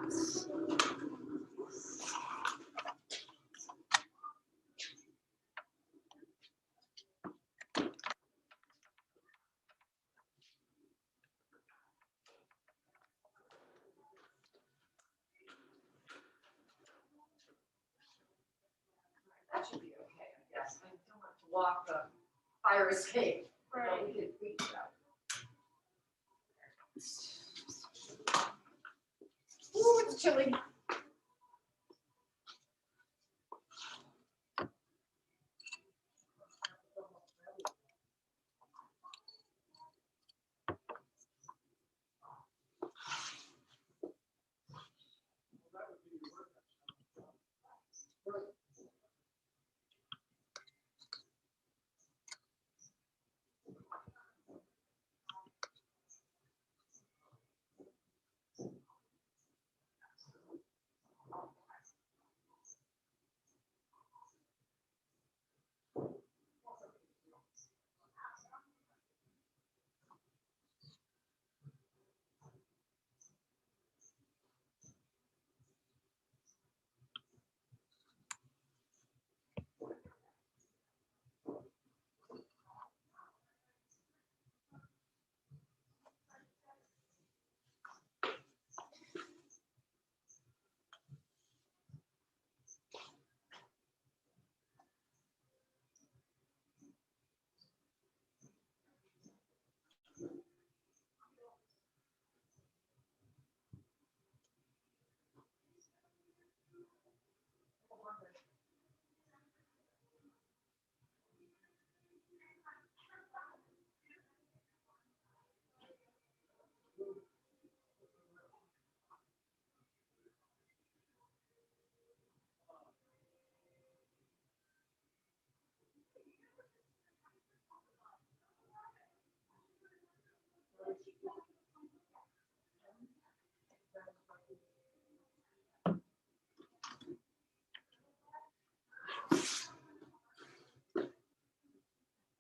That should be okay, I guess. I don't have to walk the fire escape. Right. We did weeks ago. Ooh, it's chilly.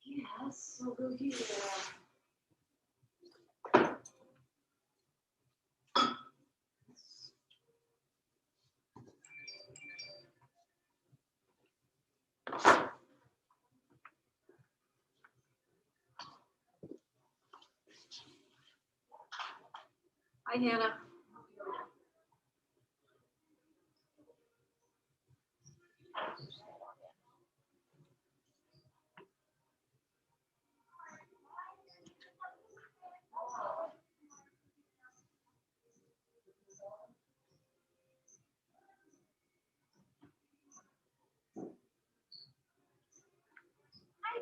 Yes, over here. Hi, Hannah. Hi,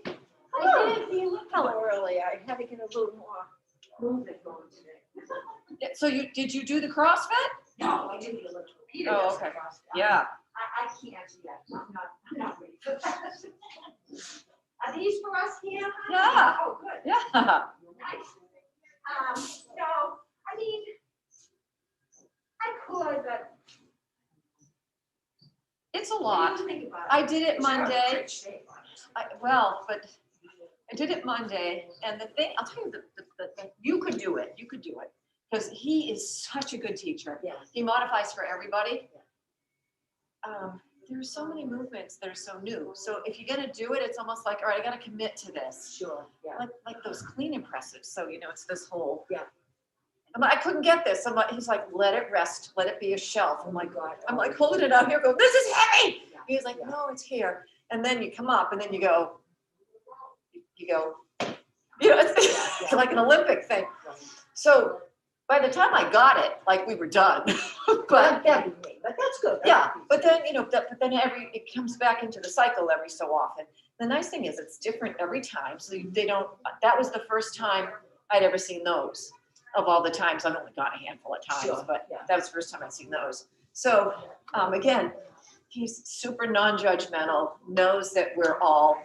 Jayne. Hello. I did. You looked a little early. I had to get a little more movement going today. So did you do the CrossFit? No, I didn't look. Peter Oh, does okay. CrossFit. Yeah. I can't yet. I'm not ready for that. Are these for us here? Yeah. Oh, good. Yeah. Nice. No, I mean, I could, but. It's a What lot. do you think about it? I did it You're in Monday. great shape, aren't you? But I did it Monday, and the thing, I'll tell you, you could do it, because he is such a good teacher. Yeah. He modifies for everybody. There are so many movements that are so new, so if you're gonna do it, it's almost like, all right, I gotta commit to this. Sure, yeah. Like those clean and presses, so it's this whole. Yeah. I'm like, I couldn't get this. He's like, let it rest, let it be a shelf. Oh my God. I'm like holding it out here, go, this is heavy. Yeah. He's like, Yeah. no, it's here. And then you come up and then you go, it's like an Olympic thing. So by the time I got it, like we were done. But That'd be me, but that's good. yeah, but then, it comes back into the cycle every so often. The nice thing is it's different every time. So that was the first time I'd ever seen those. Of all the times, I've only gone a handful of times, Sure, but yeah. that was the first time I'd seen those. So again, he's super non-judgmental, knows that we're all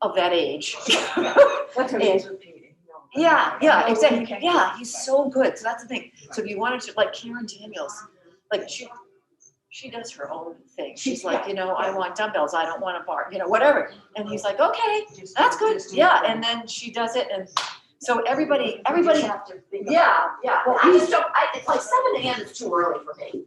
of that age. That's what it is with Peter. Yeah, exactly. Yeah, he's so good. So that's the thing. So if you wanted to, like Karen Daniels, like she does her own thing. She's like, I want dumbbells. I don't want a bar, whatever. And he's like, okay, that's good. Yeah. And then she does it, and So everybody, Have to think Yeah, yeah, well, I Well, just don't, it's like 7 AM is too early for me.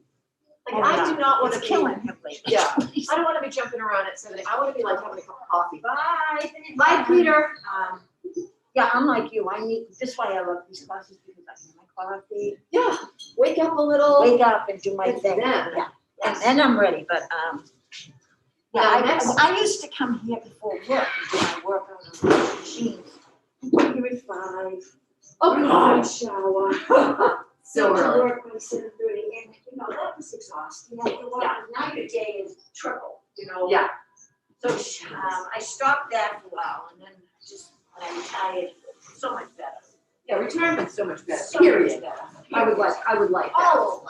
Like, I do not wanna it's be. killing him lately. Yeah, I don't wanna be jumping around at 7 I wanna be like having a cup of coffee. Bye. Bye, Peter. Yeah, I'm like you. I need, this is why I love these classes because I get my coffee, Yeah, wake up a little. wake up and do my And thing. then- Yeah, and then I'm ready, but, yeah, Now, next- I used to come here before work and do my workout on the machines. I'm here at 5. Oh, God. Shower. So Go to early. work by 7:30, and that was exhausting. After a while, Yeah. now your day is triple, Yeah, So, I stopped that for a while, and then just, when I retired, so much better. yeah, retirement's so much better, So much period. better. I would like that. Oh,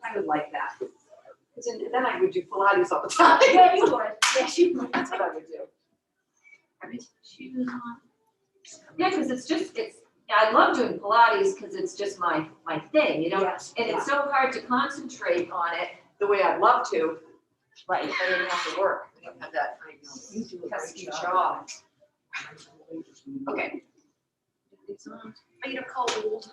I would like that. 'Cause then I would do Pilates all the time. yeah, you would, yes, you would. That's what I would do. Yeah, because I love doing Pilates because it's just my thing, Yes, And it's so hard to concentrate on it the way I'd love to, right. if I didn't have to work. I don't have that You do a great pesky job. job. Okay. It's on. I need a cold.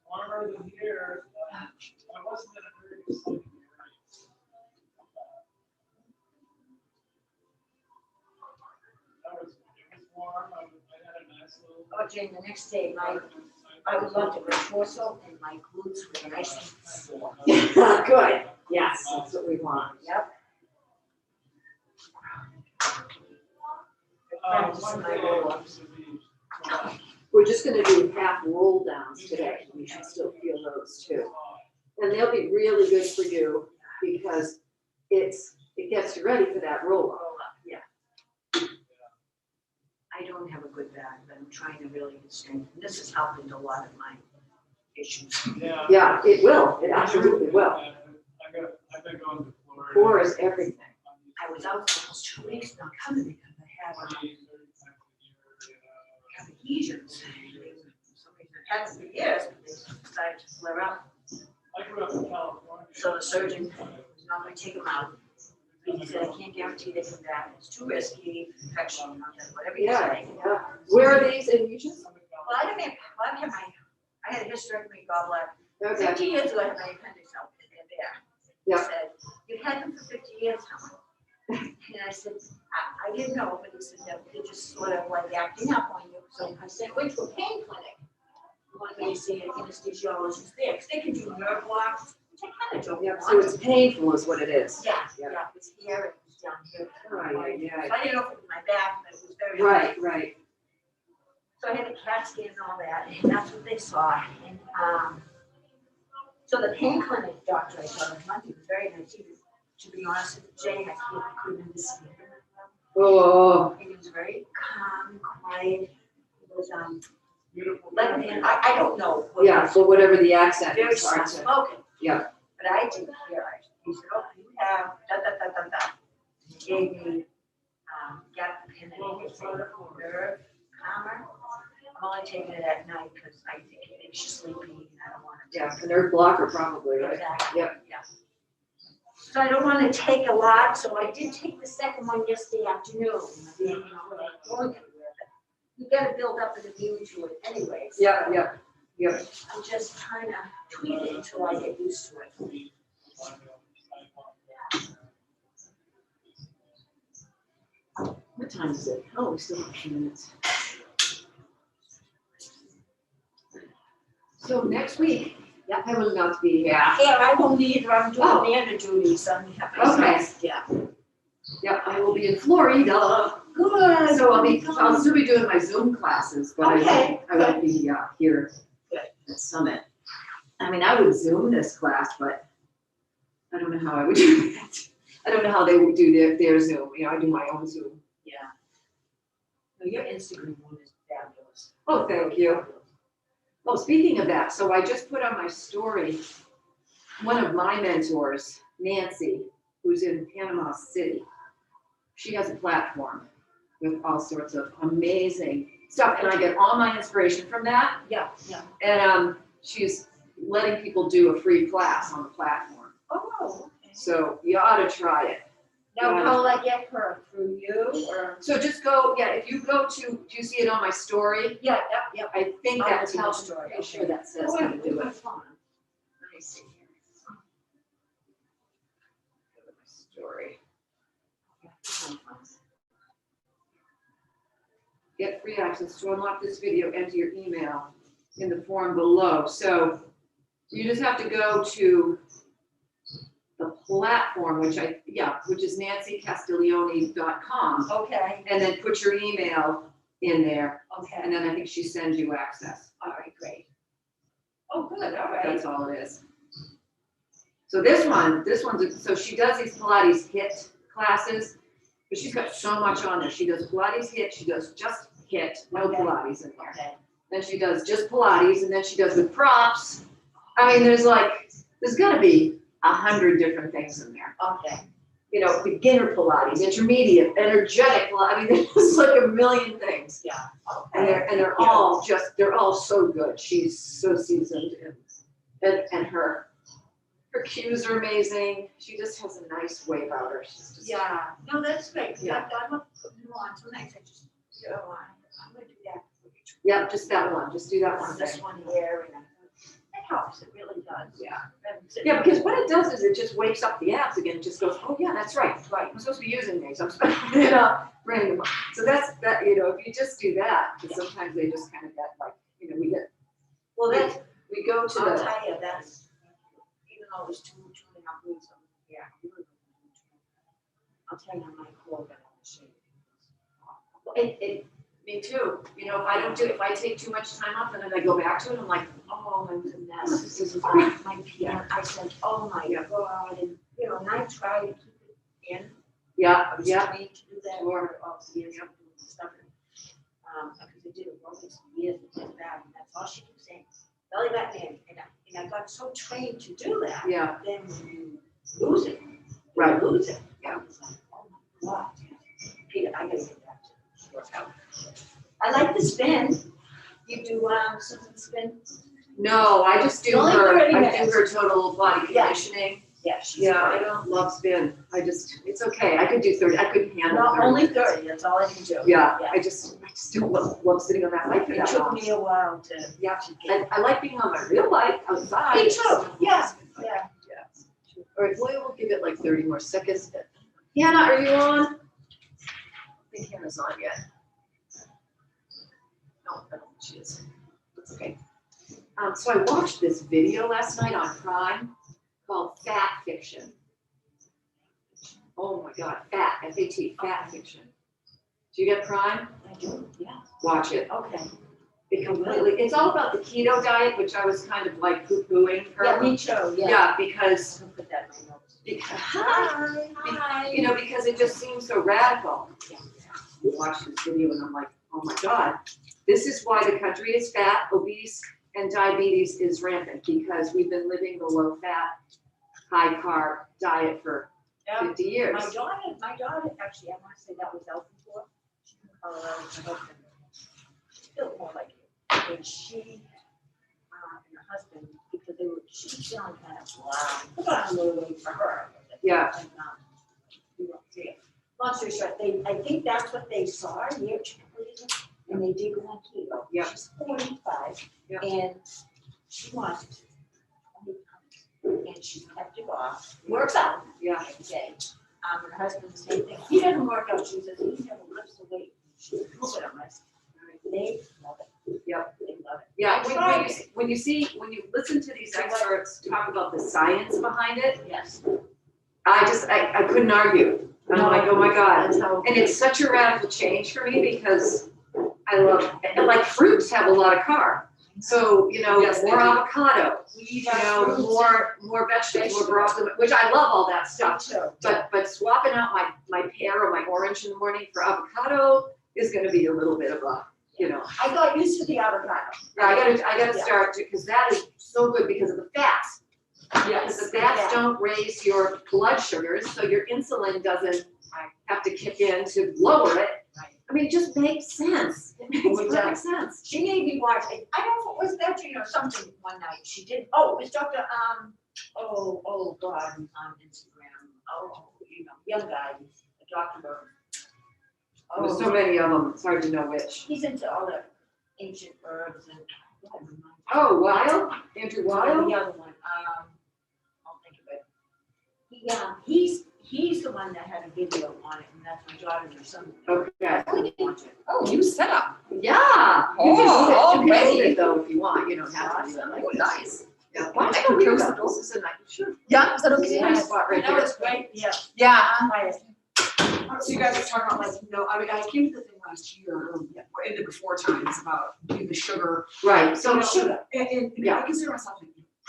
Warmer than here. I wasn't in a hurry to sleep. It was warm. I had a nice little. Oh, Jane, the next day, I would love to wear torso and my glutes were nice and sore. Good, yes, that's what we want. Yep. Practice One my day roll-ups. to be. We're just gonna do half roll downs today, you should still feel those too. And they'll be really good for you because it gets you ready for that roll up. Roll-up, yeah. I don't have a good back, but I'm trying to really get strength. And this has helped in a lot of my issues. Yeah. Yeah, it will, it absolutely will. I've been going to Florida. Core is everything. I was out for almost 2 weeks not coming because I had adhesions. I had them for years, but they decided to flare up. I grew up in California. So the surgeon was not gonna take them out. He said, I can't guarantee they come back. It's too risky, infection, whatever you Yeah, say. yeah. Where are these adhesions? Well, I didn't have, I had a hysterectomy gallbladder. Okay. 50 years ago, I had my appendix out in there. Yeah. He said, you've had them for 50 years, Helen. And I said, I didn't know, but he said, no, they're just sort of like acting up on you. So I said, went to a pain clinic. He wanted me to see an anesthesiologist there, because they can do nerve blocks, which I kind of don't Yeah, want. so it's painful is what it is. Yeah, Yeah. yeah, it was here, it was down here. Right, yeah. So I didn't know if it was my back, but it was very. Right, right. So I had a CAT scan and all that, and that's what they saw. And, so the pain clinic doctor I saw on Monday was very nice. He was, to be honest with Jayne, I couldn't understand him. Oh, He was very calm, quiet. He was, Beautiful. Lebanon, I don't know. what yeah, his- so whatever the accent Very is hard soft to. spoken. Yeah. But I didn't hear it. He said, oh, you have da, da, da, da, da. gave me, got the pin and it's a nerve calmer. I'm only taking it at night because I think it makes you sleepy and I don't want to. Yeah, a nerve blocker probably, right? Exactly. Yep. Yeah. So I don't want to take a lot, so I did take the second one yesterday afternoon. I didn't know where I was going anywhere, but you gotta build up an immune to it anyway. so Yeah. I'm just trying to tweak it until I get used to it. What time is it? Oh, we still have a few minutes. So next week, I will not be here. Yeah, I won't either, I'm doing Oh. Amanda duties, so I'm Okay. Yeah. Yep, I will be in Florida. Good. So I'll still be doing my Zoom classes, but Okay, I won't be here Good. at Summit. I mean, I would Zoom this class, but I don't know how I would do that. I don't know how they would do their Zoom. You know, I do my own Zoom. Yeah. No, your Instagram one is fabulous. Oh, thank you. Oh, speaking of that, so I just put on my story, one of my mentors, Nancy, who's in Panama City. She has a platform with all sorts of amazing stuff, and I get all my inspiration from that. Yeah. And she's letting people do a free class on the platform. Oh, okay. So you ought to try it. Now, how will I get her? Through you or? So just go, if you go to, do you see it on my story? Yeah. I think I'll that look at the tells, story, I'm sure okay. that says how to do it. Let me see here. Go to my story. Get free access to unlock this video, enter your email in the form below. So you just have to go to the platform, which is nancycastiglione.com, Okay, and then put your email in there, okay. and then I think she sends you access. All right, great. Oh, good, all right. That's all it is. So this one's, so she does these Pilates HIIT classes, but she's got so much on there. She does Pilates HIIT, she does just HIIT, no Okay. Pilates in there. Okay. Then she does just Pilates, and then she does with props. I mean, there's gotta be 100 different things in there. Okay. You know, beginner Pilates, intermediate, energetic Pilates. I mean, there's like a million things. Yeah. And they're all so good. She's so seasoned, and her cues are amazing. She just has a nice way about her. She's just, Yeah, no, that's great. Yeah. I'm not putting you on tonight. I just, I'm gonna do that. yeah, just that one. Just do that one. This one here, and it helps. It really does. Yeah. And- Yeah, because what it does is it just wakes up the abs again. It just goes, oh yeah, that's right. I'm supposed to be using these. I'm supposed to, bringing them up. So that's that. You know, if you just do that, because sometimes they just kind of get we get. Well, then we go to I'll the. tell you, that's, even though it was 2.5 weeks, yeah, really. I'll tell you my core got out of shape. Me too. You know, if I take too much time off and then I go back to it, I'm like, oh, I'm a mess. This is my PR. I said, oh my God, and and I try to keep it in. Yeah, I was yeah. trained to do that for all the years doing stuff. Because I did aerobics for years and did that, and that's all she kept saying. Belly button in, and I got so trained to do that. Yeah. Then when you lose it, Right. you lose it. Yeah. It's like, oh my God, Peter, I gotta get back to workout. I like the spin. You do something spin? No, I just do Only her. 30 I do minutes. her total body Yeah. conditioning. Yeah, she's Yeah, I great. don't love spin. It's okay. I could do 30. I couldn't handle No, 30. only 30, that's all I can do. Yeah, I just don't love sitting on that bike for It that took long. me a while to. Yeah, to get. and I like being on my real bike outside. Me too, yeah. All right, boy, we'll give it like 30 more seconds. Hannah, are you on? I think Hannah's on yet. No, I don't think she is. That's okay. So I watched this video last night on Prime called Fat Fiction. Oh my God, F-A-T, Fat Fiction. Do you get Prime? I do, yeah. Watch it. Okay. It's all about the keto diet, which I was kind of like poo-pooing her. Yeah, me too, yeah. Yeah, because I'll put that in my notes. Hi. You know, because it just seems so radical. We watched this video and I'm like, oh my God, this is why the country is fat, obese, and diabetes is rampant, because we've been living the low-fat, high-carb diet for Yeah. 50 years. My daughter, actually, I want to say that was out before. She from Colorado, her husband, she built more like you. And she, and her husband, because she was feeling kind of, wow, put on a little weight for her. Yeah. And, we won't see it. Long story short, I think that's what they saw, and they did go on keto. Yeah. She's 45, Yeah. and she lost 20 pounds, and she kept it off, works out. Yeah. Every day. Her husband, the same thing. He doesn't work out. She says he never lifts the weight. She's a little bit of risk. They love it. Yep. They love it. Yeah, Try when you listen to these experts talk about the science behind it, Yes. I couldn't argue. I'm like, oh my God. That's how. And it's such a radical change for me because I love, and like fruits have a lot of carb. So, Yes, they more do. avocado, more vegetables, more broccoli, which I love all that stuff. But swapping out my pear or my orange in the morning for avocado is gonna be a little bit of a, I got used to the avocado. Yeah, I gotta start to, because that is so good because of the fats. Because the fats don't raise your blood sugars, so your insulin doesn't have to kick in to lower it. Right. I mean, it just makes sense. It makes It perfect does. sense. She made me watch it. I don't know if it was that, something one night. She did, it was Dr. Oh God, on Instagram. Young guy, a doctor. There's so many of them, it's hard to know which. He's into all the ancient herbs and. Oh, Weil? Andrew The Weil? other one, I'll think of it. He's the one that had a video on it, and that's my daughter's or something. Okay. We didn't watch it. Oh, you set up. Yeah. You can Oh, hold it already. though if you want, you don't have to do that. Oh, nice. Yeah. Why don't I go read about this? This is a nice, sure. Yeah, is that okay? Nice spot right That here. was great, yeah. Yeah. So you guys are talking about I came to the thing last year, or in the before times about doing the sugar. Right, so Sugar. And Yeah. I consider myself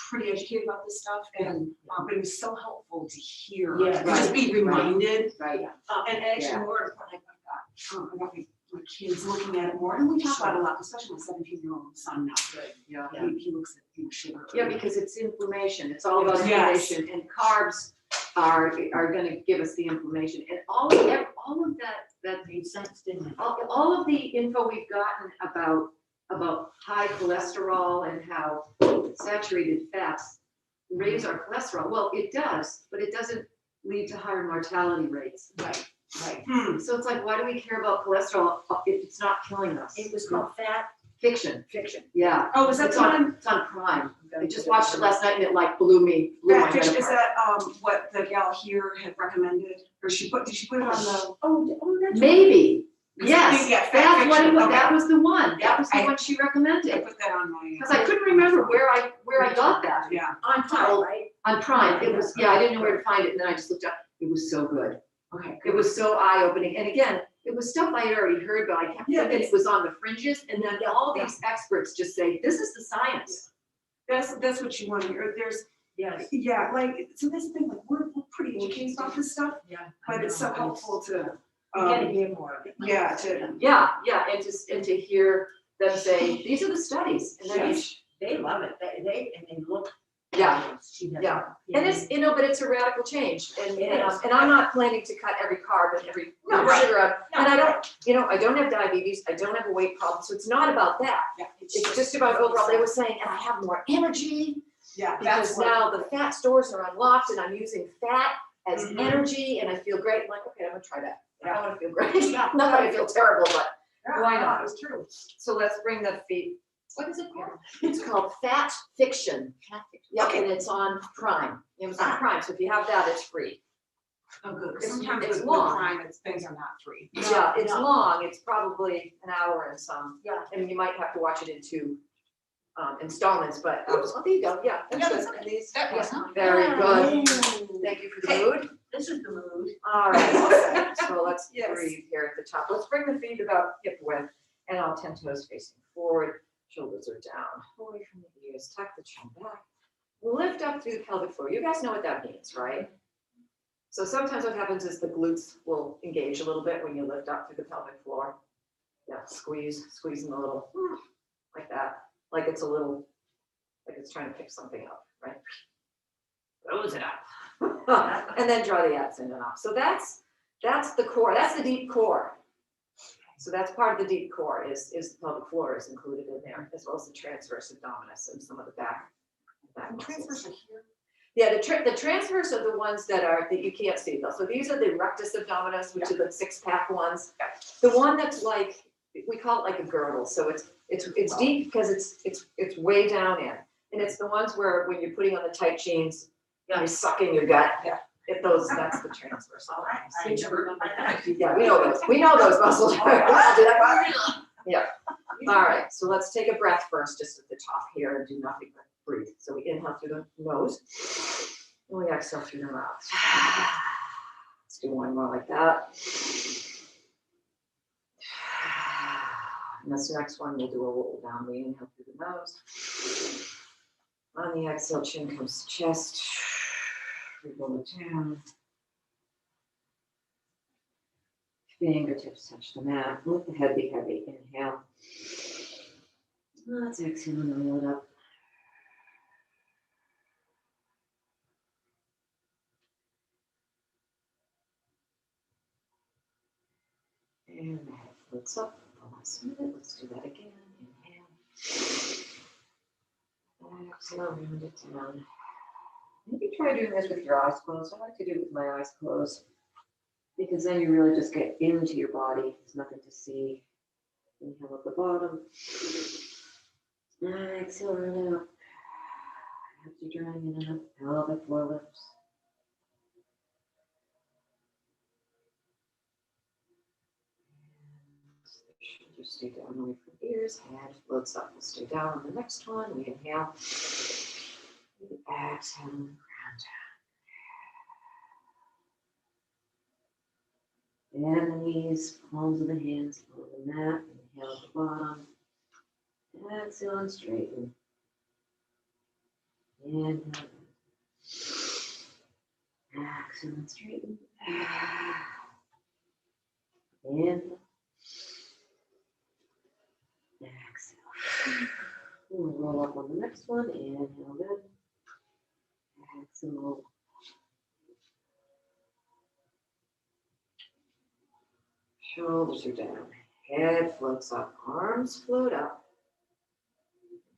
pretty educated about this stuff and, but it was so helpful to hear, Yeah. to just be reminded. right, And actually Yeah. more important, I got my kids looking at it more, and we talk about it a lot, especially my 17-year-old son now. yeah. He looks at sugar. Yeah, because it's inflammation, it's all about Yes. inflammation, and carbs are gonna give us the inflammation, and all of that Made sense, didn't it? all of the info we've gotten about high cholesterol and how saturated fats raise our cholesterol, well, it does, but it doesn't lead to higher mortality rates. Right. So it's like, why do we care about cholesterol if it's not killing us? It was called Fat Fiction, Fiction. yeah. Oh, is that It's the on, one? it's on Prime. I just watched it last night and it like blew my Fat head fish, is apart. that what the gal here had recommended, or did she put it on the? Oh, that's. Maybe, Because I yes, think, yeah, Fat that's what it Fiction, was, okay. that was the one, that was the I- one she I recommended. put that on my. Cause I couldn't remember where I got that. Yeah, On time, right? On Prime, it was, yeah, I didn't know where to find it, and then I just looked up, it was so good. okay. It was so eye-opening, and again, it was stuff I had already heard, but I kept Yeah, thinking it was on the fringes, and then all these experts just say, this is the science. That's what you want to hear, there's, Yes. yeah, like, so that's the thing, like, we're pretty educated about this stuff, Yeah. but it's so helpful to, You gotta hear more of it. yeah, to, Yeah, and to hear them say, these are the studies, and then Yes. They love it. They look. Yeah, She does. yeah. And it's, but it's a radical change, and It is. and I'm not planning to cut every carb and every No, right. sugar out. No. And I don't, I don't have diabetes, I don't have a weight problem, so it's not about that. yeah, It's just about overall, they were saying, and I have more energy, yeah, because that's what, now the fat stores are unlocked and I'm using fat as Mhm. energy and I feel great. I'm like, okay, I'm gonna try that. I Yeah. wanna feel great. Not that I feel terrible, but yeah, why yeah, not? it's true. so let's bring the feet. What is it called? It's called Fat Fiction. Yep, Okay. and it's on Prime, Amazon Prime. So if you have that, it's free. Oh, good, 'cause It's- sometimes it's with long. Prime, things are not free. Yeah, it's no. long. It's probably an hour and some. Yeah. And you might have to watch it in 2 installments, but, oh, there you go. Yeah, Yeah, that's that's good. okay. And these, That was, yeah, huh? very good. Ooh. Thank you for the Hey. mood. This is the mood. All right, so let's Yes. breathe here at the top. Let's bring the feet about hip width and all 10 toes facing forward. Shoulders are down, away from the ears, tuck the chin back. Lift up through the pelvic floor. You guys know what that means, right? So sometimes what happens is the glutes will engage a little bit when you lift up through the pelvic floor. Yeah, squeeze them a little, like that. Like it's trying to pick something up, right? Close it up. And then draw the abs in and off. So that's the core, that's the deep core. So that's part of the deep core is the pelvic floor is included in there, as well as the transverse abdominis and some of the back muscles. Transfers are here. Yeah, the transverse are the ones that you can't see though. So these are the rectus abdominis, which are the 6-pack ones. The one that's like, we call it like a girdle. So it's deep because it's way down in. And it's the ones where when you're putting on the tight jeans, you're sucking your gut. Yeah. That's the transverse. All right. I never- Yeah, we know those. We know those muscles. Yeah. All right, so let's take a breath first, just at the top here, and do nothing but breathe. So we inhale through the nose, and we exhale through the mouth. Let's do one more like that. And this next one, we'll do a roll down. We inhale through the nose. On the exhale, chin comes to chest. We roll it down. Fingertips touch the mat. Let the head be heavy. Inhale. Let's exhale and roll it up. And the head floats up. The last minute. Let's do that again. Inhale. Exhale, round it down. Maybe try doing this with your eyes closed. I like to do it with my eyes closed because then you really just get into your body. There's nothing to see. Inhale at the bottom. Exhale, round out. After drawing in and up, pelvic floor lifts. Shoulders stay down away from ears. Head floats up. We'll stay down on the next one. We inhale. Exhale and ground down. And the knees, palms of the hands, on the mat. Inhale at the bottom. Exhale and straighten. Inhale. Exhale and straighten. Inhale. Exhale. We'll roll up on the next one. Inhale good. Exhale. Shoulders are down. Head floats up. Arms float up.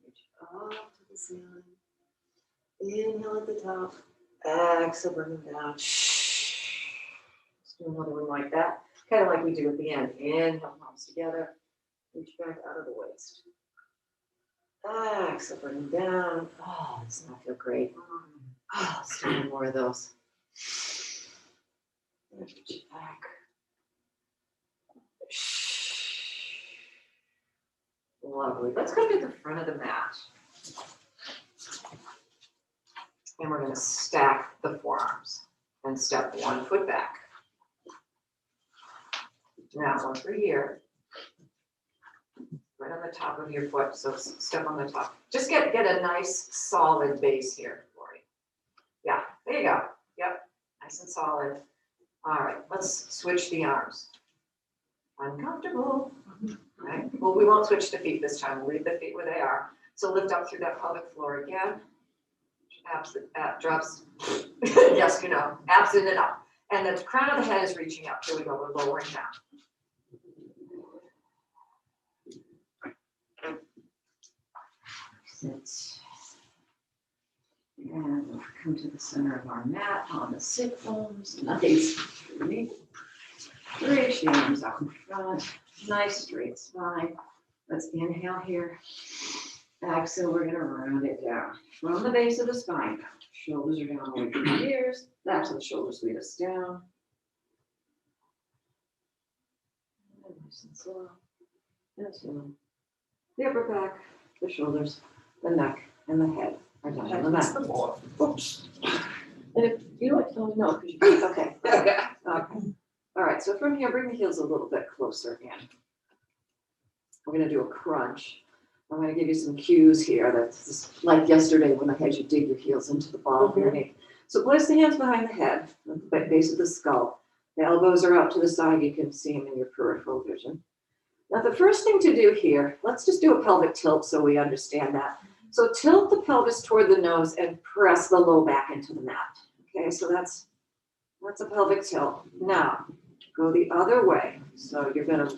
Reach up to the ceiling. Inhale at the top. Exhale, bring them down. Let's do another one like that. Kind of like we do at the end. Inhale, palms together. Reach back out of the waist. Exhale, bring them down. Oh, doesn't that feel great? Oh, let's do one more of those. Reach it back. Lovely. Let's go to the front of the mat. And we're going to stack the forearms and step 1 foot back. Now, one for here. Right on the top of your foot, so step on the top. Just get a nice solid base here, Lori. Yeah, there you go. Yep, nice and solid. All right, let's switch the arms. Uncomfortable. Right. Well, we won't switch the feet this time. We'll leave the feet where they are. So lift up through that pelvic floor again. Abs drops. Yes, you know, abs in and up. And the crown of the head is reaching up. Here we go. We're lowering down. Sit. And we'll come to the center of our mat on the sit bones. Nice. Reach the arms out in front. Nice straight spine. Let's inhale here. Exhale, we're going to round it down from the base of the spine. Shoulders are down away from the ears. That's the shoulders lead us down. Nice and slow. And slow. The upper back, the shoulders, the neck, and the head are down on the mat. Oops. And if you don't know, because you can't. Okay. Okay. All right, so from here, bring the heels a little bit closer again. We're going to do a crunch. I'm going to give you some cues here. That's like yesterday when I had you dig your heels into the ball of your knee. So place the hands behind the head, at the base of the skull. The elbows are out to the side. You can see them in your peripheral vision. Now, the first thing to do here, let's just do a pelvic tilt so we understand that. So tilt the pelvis toward the nose and press the low back into the mat. Okay, so that's a pelvic tilt. Now, go the other way. So you're gonna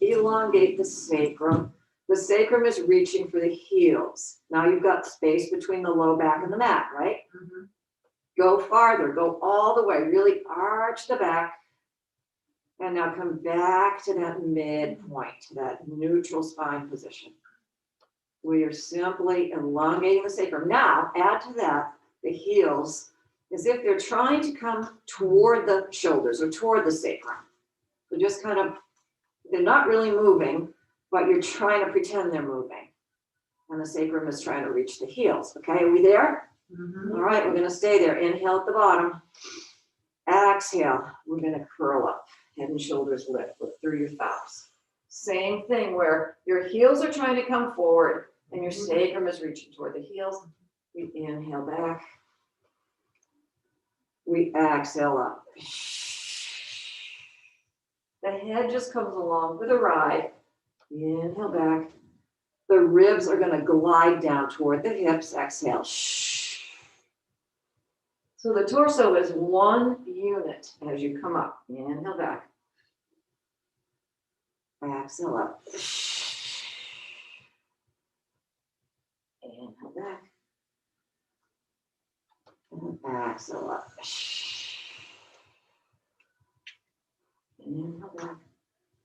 elongate the sacrum. The sacrum is reaching for the heels. Now you've got space between the low back and the mat, right? Go farther, go all the way, really arch the back. And now come back to that midpoint, to that neutral spine position. We are simply elongating the sacrum. Now, add to that the heels as if they're trying to come toward the shoulders or toward the sacrum. So just kind of, they're not really moving, but you're trying to pretend they're moving. And the sacrum is trying to reach the heels. Okay, are we there? All right, we're gonna stay there. Inhale at the bottom. Exhale, we're gonna curl up. Head and shoulders lift through your thighs. Same thing where your heels are trying to come forward and your sacrum is reaching toward the heels. We inhale back. We exhale up. The head just comes along for the ride. Inhale back. The ribs are going to glide down toward the hips. Exhale. So the torso is one unit as you come up. Inhale back. Exhale up. Inhale back. And exhale up. Inhale back.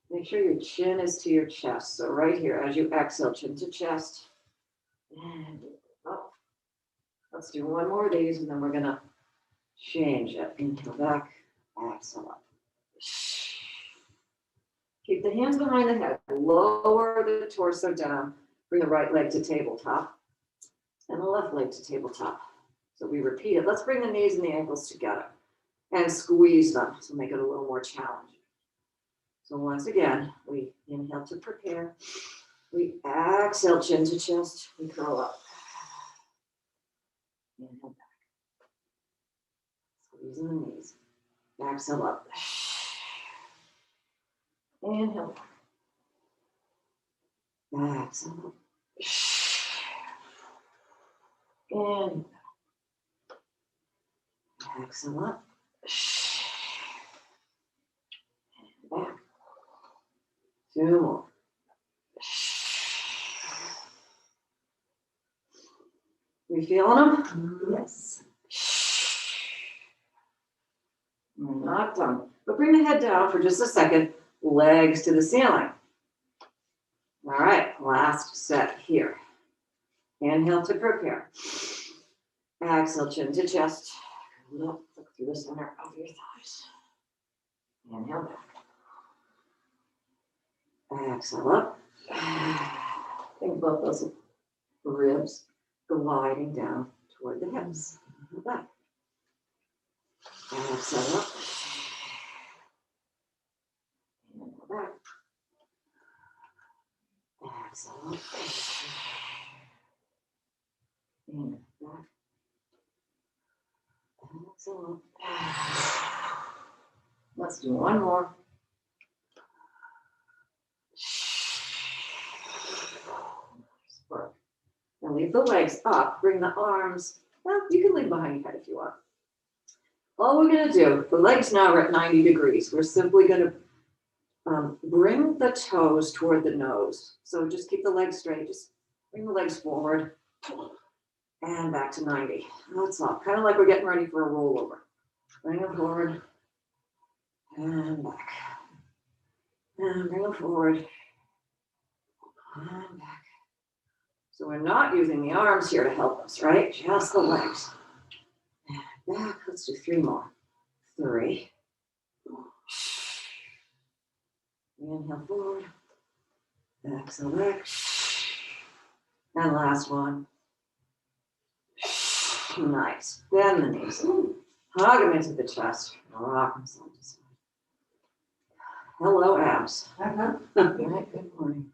Make sure your chin is to your chest. So right here, as you exhale, chin to chest. And up. Let's do one more of these, and then we're gonna change it. Inhale back, exhale up. Keep the hands behind the head. Lower the torso down. Bring the right leg to tabletop and the left leg to tabletop. So we repeat it. Let's bring the knees and the ankles together and squeeze them. So make it a little more challenging. So once again, we inhale to prepare. We exhale, chin to chest. We curl up. Inhale back. Squeezing the knees. Exhale up. Inhale back. Exhale up. And exhale up. And back. Two more. We feeling them? Yes. We're not done. But bring the head down for just a second. Legs to the ceiling. All right, last set here. Inhale to prepare. Exhale, chin to chest. Look through the center of your thighs. Inhale back. Exhale up. Think about those ribs gliding down toward the hips. Inhale back. Exhale up. Inhale back. Exhale up. Inhale back. Exhale up. Let's do one more. Now leave the legs up, bring the arms, well, you can leave behind your head if you want. All we're gonna do, the legs now are at 90 degrees. We're simply gonna bring the toes toward the nose. So just keep the legs straight, just bring the legs forward and back to 90. That's all, kind of like we're getting ready for a rollover. Bring them forward and back. And bring them forward and back. So we're not using the arms here to help us, right? Just the legs. And back, let's do 3 more. 3. Inhale forward. Exhale back. And last one. Nice. Bend the knees. Hug them into the chest. Rock them side to side. Hello, abs. All right, good morning.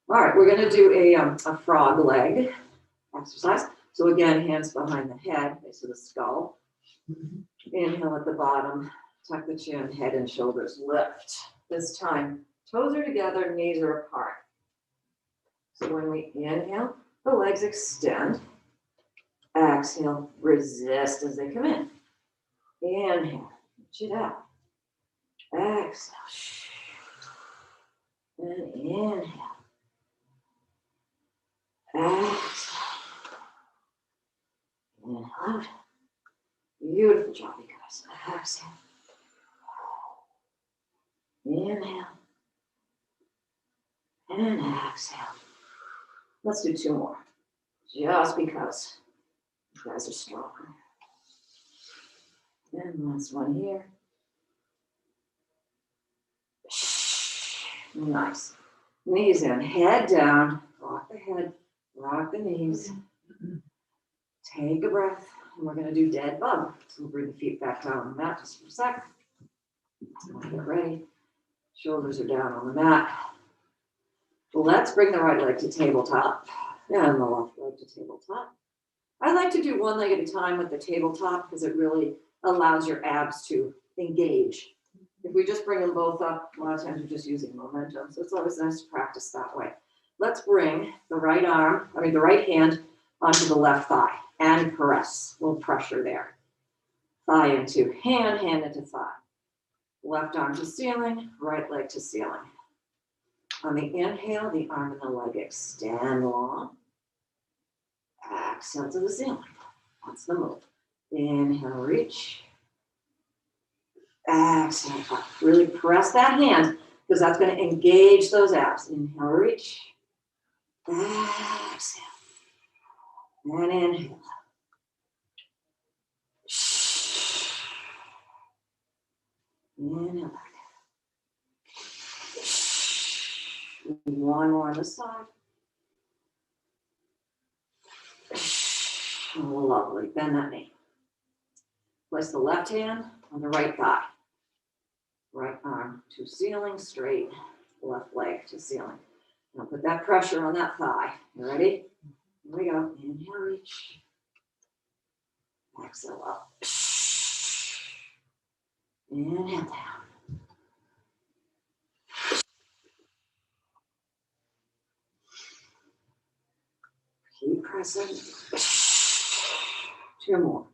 All right, we're going to do a frog leg exercise. So again, hands behind the head, base of the skull. Inhale at the bottom, tuck the chin, head and shoulders lift. This time, toes are together, knees are apart. So when we inhale, the legs extend. Exhale, resist as they come in. Inhale, reach it out. Exhale. And inhale. Exhale. Inhale out. Beautiful job, you guys. Exhale. Inhale. And exhale. Let's do 2 more. Just because you guys are strong. And last one here. Nice. Knees in, head down, rock the head, rock the knees. Take a breath, and we're gonna do dead bug. So we'll bring the feet back down on the mat just for a sec. Get ready. Shoulders are down on the mat. Let's bring the right leg to tabletop and the left leg to tabletop. I like to do one leg at a time with the tabletop because it really allows your abs to engage. If we just bring them both up, a lot of times we're just using momentum. So it's always nice to practice that way. Let's bring the right hand onto the left thigh and press. A little pressure there. Thigh into hand, hand into thigh. Left arm to ceiling, right leg to ceiling. On the inhale, the arm and the leg extend long. Exhale to the ceiling. That's the move. Inhale, reach. Exhale, up. Really press that hand because that's going to engage those abs. Inhale, reach. Exhale. And inhale. Inhale back. One more on the side. Lovely. Bend that knee. Place the left hand on the right thigh. Right arm to ceiling, straight. Left leg to ceiling. Now put that pressure on that thigh. You ready? Here we go. Inhale, reach. Exhale up. Inhale down. Keep pressing. 2 more.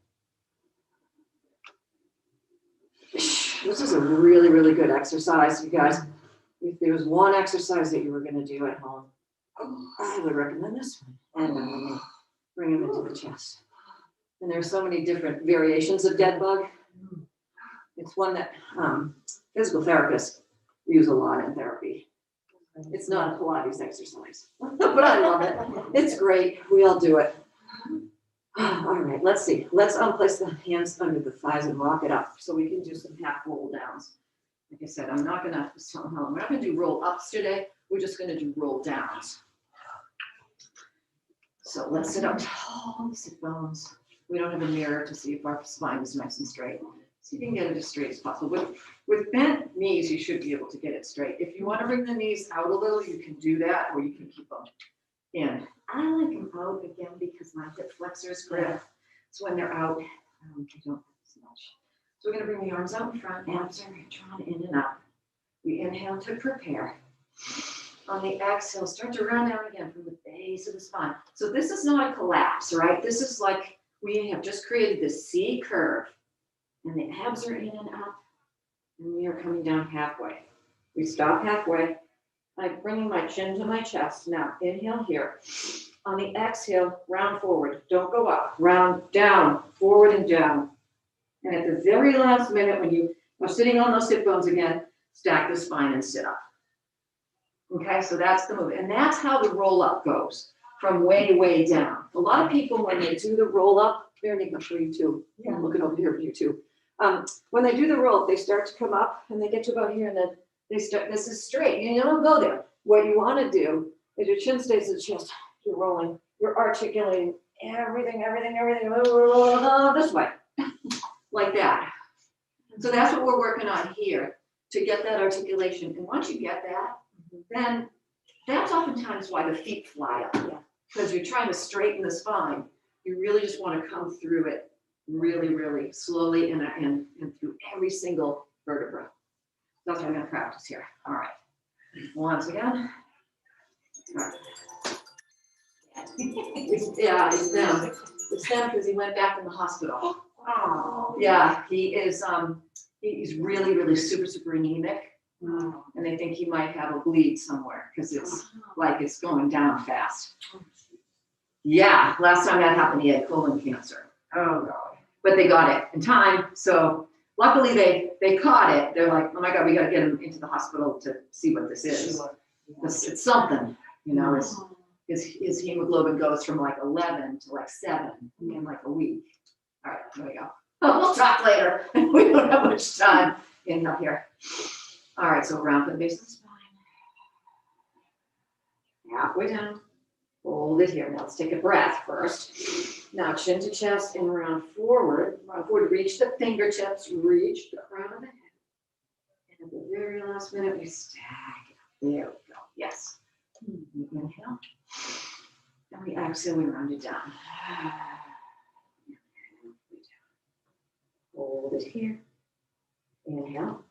This is a really, really good exercise, you guys. If there was one exercise that you were going to do at home, I would recommend this one. And I'm going to bring them into the chest. And there's so many different variations of dead bug. It's one that physical therapists use a lot in therapy. It's not a Pilates exercise, but I love it. It's great. We all do it. All right, let's see. Let's place the hands under the thighs and rock it up so we can do some half roll downs. Like I said, we're not gonna do roll ups today. We're just gonna do roll downs. So let's sit up tall, sit bones. We don't have a mirror to see if our spine is nice and straight. So you can get it as straight as possible. With bent knees, you should be able to get it straight. If you want to bring the knees out a little, you can do that, or you can keep them in. I like them out again because my hip flexors grip. So when they're out, I don't as much. So we're going to bring the arms out in front, abs are drawn in and up. We inhale to prepare. On the exhale, start to round down again from the base of the spine. So this is not a collapse, right? This is like we have just created this C curve. And the abs are in and up. And we are coming down halfway. We stop halfway. I'm bringing my chin to my chest. Now, inhale here. On the exhale, round forward. Don't go up. Round down, forward and down. And at the very last minute, when you are sitting on those hip bones again, stack the spine and sit up. Okay, so that's the move. And that's how the roll up goes, from way, way down. A lot of people, when they do the roll up, there, Nick, I'll show you too. Yeah, I'm looking over here for you too. When they do the roll up, they start to come up and they get to about here and then they start, this is straight. You don't go there. What you want to do is your chin stays in the chest. You're rolling. You're articulating everything this way, like that. So that's what we're working on here to get that articulation. And once you get that, then that's oftentimes why the feet fly up. Because you're trying to straighten the spine. You really just want to come through it really, really slowly and through every single vertebra. That's what I'm going to practice here. All right. Once again. All right. Yeah, it's them. It's them because he went back in the hospital. Oh. Yeah, he is, he's really, really super anemic. And they think he might have a bleed somewhere because it's like it's going down fast. Yeah, last time that happened, he had colon cancer. Oh, God. But they got it in time. So luckily they caught it. They're like, oh my God, we gotta get him into the hospital to see what this is. It's something, you know, his hemoglobin goes from like 11 to like 7 in like a week. All right, there we go. We'll talk later. We don't have much time. Inhale here. All right, so round for the base of the spine. Halfway down. Hold it here. Now let's take a breath first. Now chin to chest and round forward. Round forward, reach the fingertips, reach the crown of the head. And at the very last minute, we stack it. There we go. Yes. We inhale. And we exhale, we round it down. Hold it here. Inhale.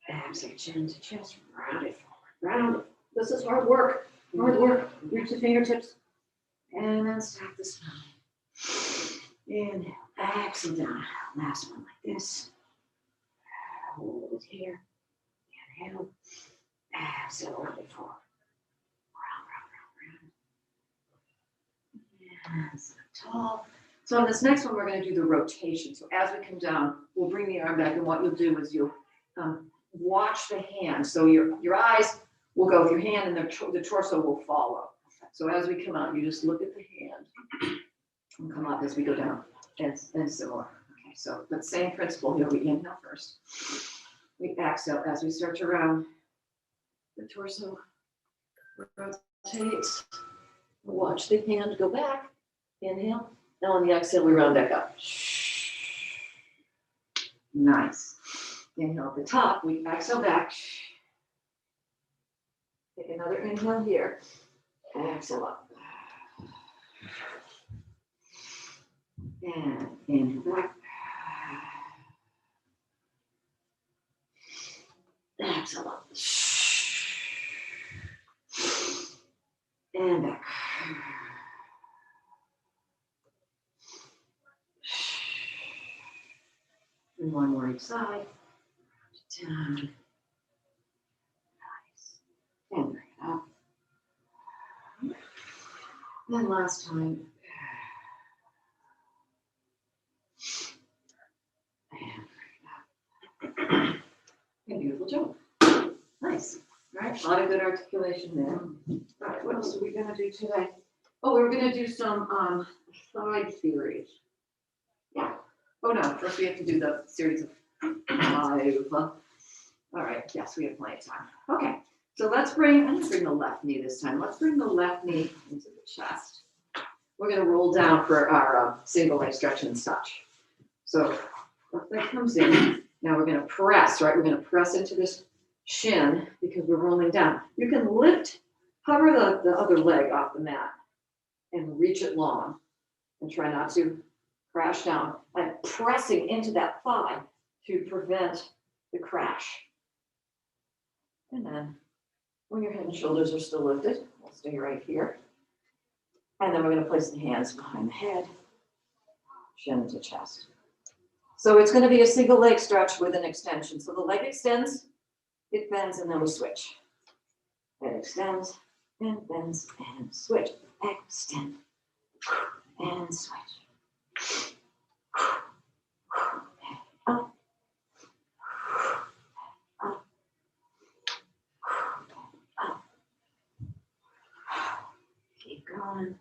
Exhale, chin to chest, round it forward. Round it. This is hard work. Hard work. Reach the fingertips. And then stack the spine. Inhale. Exhale down. Last one like this. Hold it here. Inhale. Exhale, round it forward. Round. Yes, tall. So on this next one, we're going to do the rotation. So as we come down, we'll bring the arm back, and what you'll do is you'll watch the hand. So your eyes will go with your hand, and the torso will follow. So as we come out, you just look at the hand and come up as we go down, and similar. Okay, so the same principle here. We inhale first. We exhale as we start to round. The torso rotates. Watch the hand go back. Inhale. Now on the exhale, we round back up. Nice. Inhale at the top. We exhale back. Take another inhale here. Exhale up. And inhale back. Exhale up. And back. And one more each side. Down. Nice. And bring it up. And last time. And bring it up. And beautiful job. Nice. All right, a lot of good articulation there. All right, what else are we gonna do today? Oh, we were gonna do some side series. Yeah. Oh no, first we have to do the series of 5. All right, yes, we have plenty of time. Okay, so I'm gonna bring the left knee this time. Let's bring the left knee into the chest. We're gonna roll down for our single leg stretch and touch. So left leg comes in. Now we're gonna press, right? We're gonna press into this shin because we're rolling down. You can hover the other leg off the mat and reach it long and try not to crash down and pressing into that thigh to prevent the crash. And then when your head and shoulders are still lifted, we'll stay right here. And then we're going to place the hands behind the head, chin to chest. So it's going to be a single leg stretch with an extension. So the leg extends, it bends, and then we switch. It extends and bends and switch. Extend and switch. Up. Up. Up. Keep going.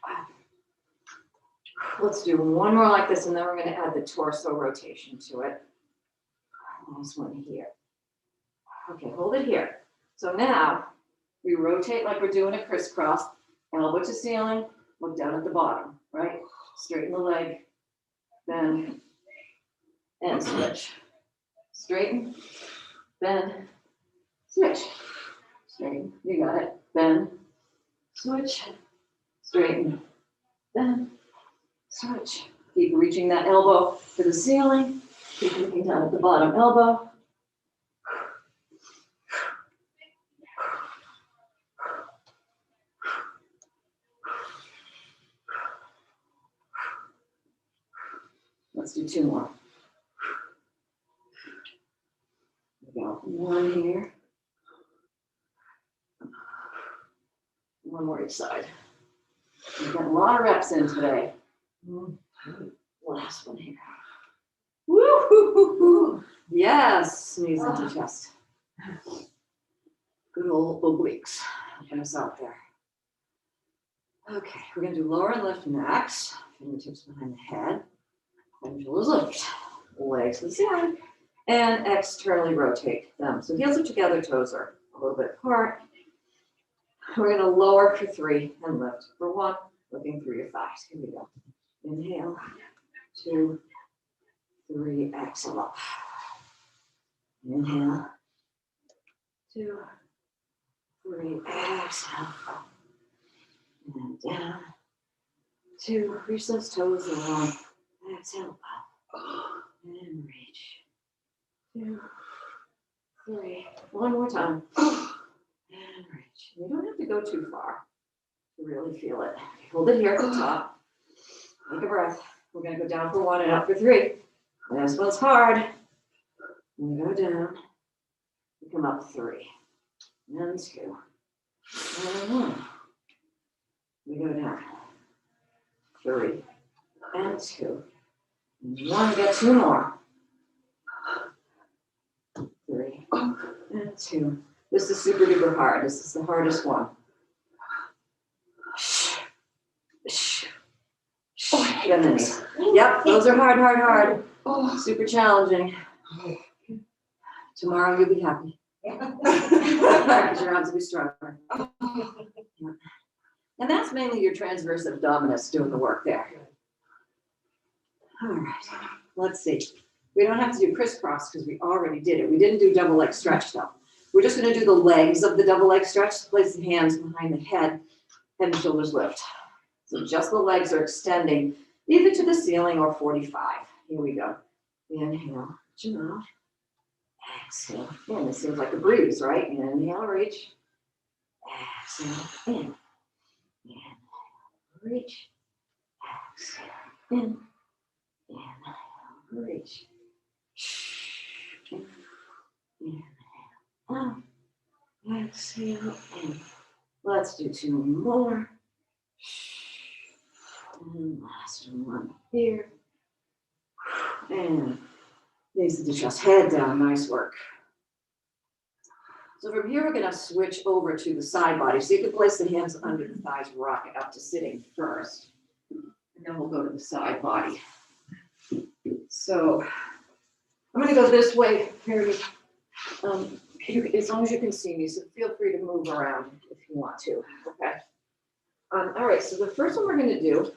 Up. Let's do one more like this, and then we're going to add the torso rotation to it. Last one here. Okay, hold it here. So now we rotate like we're doing a crisscross, elbow to ceiling, look down at the bottom, right? Straighten the leg, bend, and switch. Straighten, bend, switch. Straighten, you got it. Bend, switch, straighten, bend, switch. Keep reaching that elbow to the ceiling. Keep looking down at the bottom elbow. Let's do 2 more. We go 1 here. 1 more each side. We've got a lot of reps in today. Last one here. Woo-hoo-hoo-hoo. Yes, knees into chest. Good old obliques. Helping us out there. Okay, we're gonna do lower and lift next. Fingertips behind the head. And shoulders lift. Legs to the ceiling. And externally rotate them. So heels are together, toes are a little bit apart. We're gonna lower for 3 and lift for 1, looking through your thighs. Here we go. Inhale, 2, 3, exhale up. Inhale, 2, 3, exhale. And down. 2, reach those toes along. Exhale up. And reach. 2, 3. 1 more time. And reach. You don't have to go too far to really feel it. Hold it here at the top. Take a breath. We're going to go down for 1 and up for 3. This one's hard. We go down. We come up 3. And 2. And 1. We go down. 3. And 2. And 1. We got 2 more. 3. And 2. This is super duper hard. This is the hardest one. Bend the knee. Yep, those are hard, hard, hard. Super challenging. Tomorrow you'll be happy. Because your arms will be stronger. Yeah. And that's mainly your transverse abdominis doing the work there. All right, let's see. We don't have to do crisscross because we already did it. We didn't do double leg stretch though. We're just going to do the legs of the double leg stretch. Place the hands behind the head and shoulders lift. So just the legs are extending either to the ceiling or 45. Here we go. Inhale, chin out. Exhale. And this seems like a breeze, right? Inhale, reach. Exhale, in. Inhale, reach. Exhale, in. Inhale, reach. Inhale, out. Exhale, in. Let's do 2 more. And last one here. And knees to the chest, head down, nice work. So from here, we're gonna switch over to the side body. So you can place the hands under the thighs, rock it up to sitting first. And then we'll go to the side body. So I'm gonna go this way, Harry. As long as you can see me, so feel free to move around if you want to, okay? All right, so the first one we're gonna do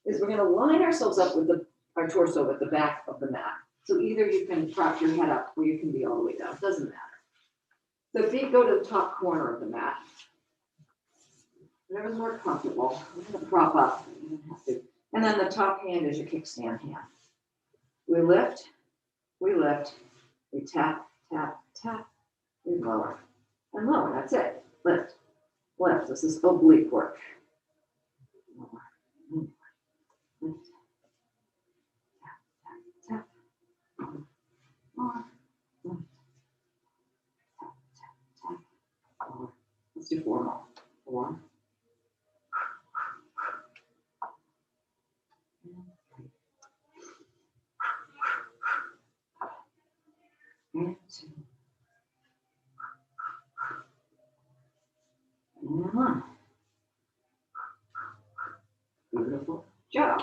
is we're gonna line ourselves up with our torso with the back of the mat. So either you can prop your head up or you can be all the way down, doesn't matter. The feet go to the top corner of the mat. Whatever's more comfortable. I'm gonna prop up, you don't have to. And then the top hand is your kickstand hand. We lift, we tap, tap, tap, we lower, and lower, that's it. Lift, lift, this is oblique work. Lower, lift, tap, tap, tap, lower, lift, tap, tap, tap, lower. Let's do 4 more. 4. And 2. And 1. Beautiful job.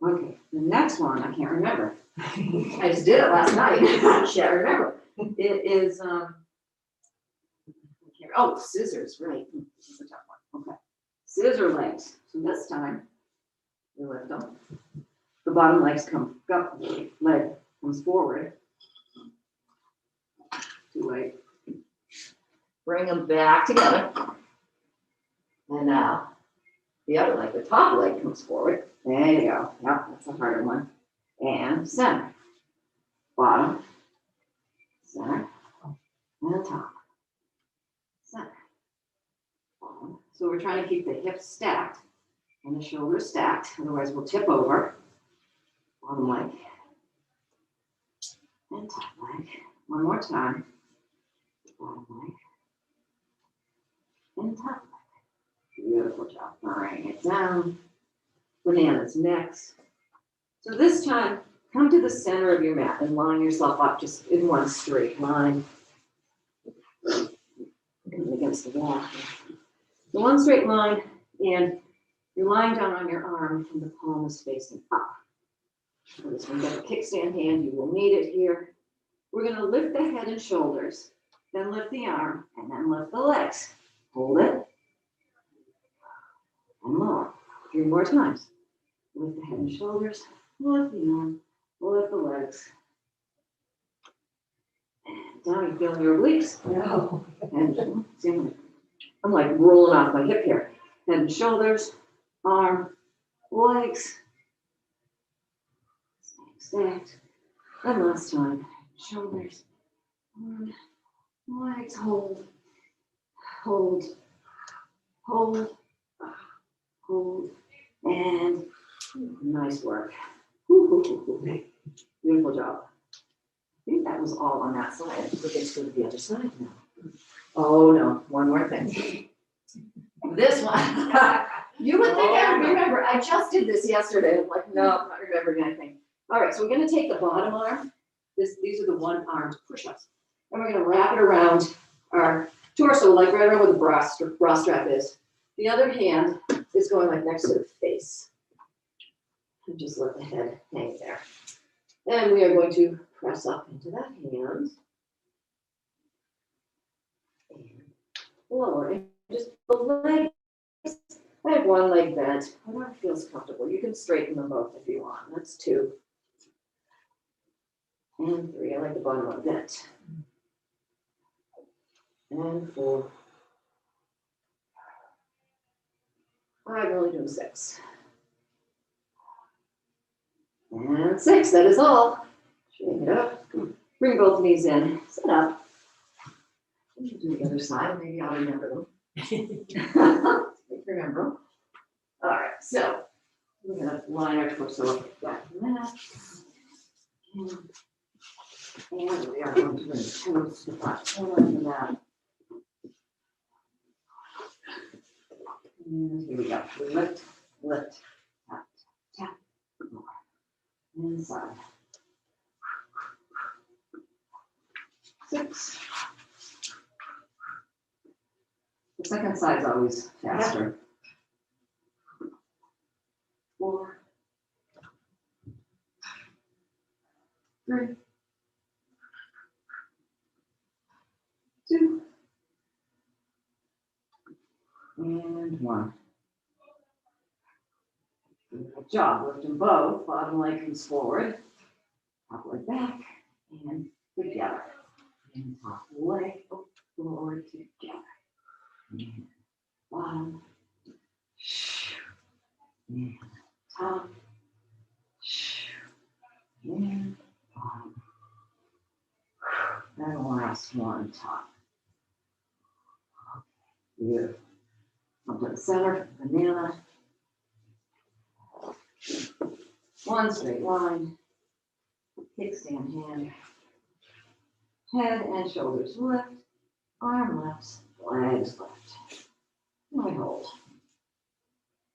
Okay, the next one, I can't remember. I just did it last night. I can't remember. It is, scissors, right. This is a tough one. Okay. Scissor legs. So this time, we lift them. The bottom legs leg comes forward. 2 legs. Bring them back together. And now, the other leg, the top leg comes forward. There you go. Yep, that's a harder one. And center. Bottom. Center. And top. Center. Bottom. So we're trying to keep the hips stacked and the shoulders stacked. Otherwise, we'll tip over. bottom leg, and top leg. One more time. Bottom leg, and top leg. Beautiful job. Bring it down. Bananas next. So this time, come to the center of your mat and line yourself up just in one straight line. Coming against the wall. So one straight line, and you're lying down on your arm, and the palm is facing up. So this one, get a kickstand hand. You will need it here. We're going to lift the head and shoulders, then lift the arm, and then lift the legs. Hold it. And lower. 3 more times. Lift the head and shoulders, lift the arm, lift the legs. And down, you feel your obliques. No. And see, I'm like rolling off my hip here. Head and shoulders, arm, legs. Stacked. And last time, shoulders, arm, legs, hold, hold, hold, hold, and nice work. Beautiful job. I think that was all on that side. We're going to go to the other side now. Oh no, one more thing. This one. You would think I would remember. I just did this yesterday. I'm like, no, I'm not remembering anything. All right, so we're going to take the bottom arm. These are the one-armed push-ups. And we're going to wrap it around our torso, like right around where the bra strap is. The other hand is going like next to the face. And just let the head hang there. And we are going to press up into that hand. And lower. And just the legs. I have one leg bent. Whatever feels comfortable. You can straighten them both if you want. That's 2. And 3. I like the bottom one bent. And 4. 5. We're only doing 6. And 6. That is all. Shake it up. Bring both knees in. Sit up. Do the other side. Maybe I'll remember them. Remember them. All right. So we're going to line our torso up back to that. And we are going to bring the toes to the front corner of that. And here we go. We lift, tap, tap, more. Inside. 6. The second side's always faster. 4. 3. 2. And 1. Good job. Lift them both. Bottom leg comes forward. Top leg back. And together. And top leg forward together. And bottom. And top. And bottom. And the last one, top. Beautiful. Up to the center, banana. One straight line. Kickstand hand. Head and shoulders lift. Arm lifts. Legs lift. And we hold.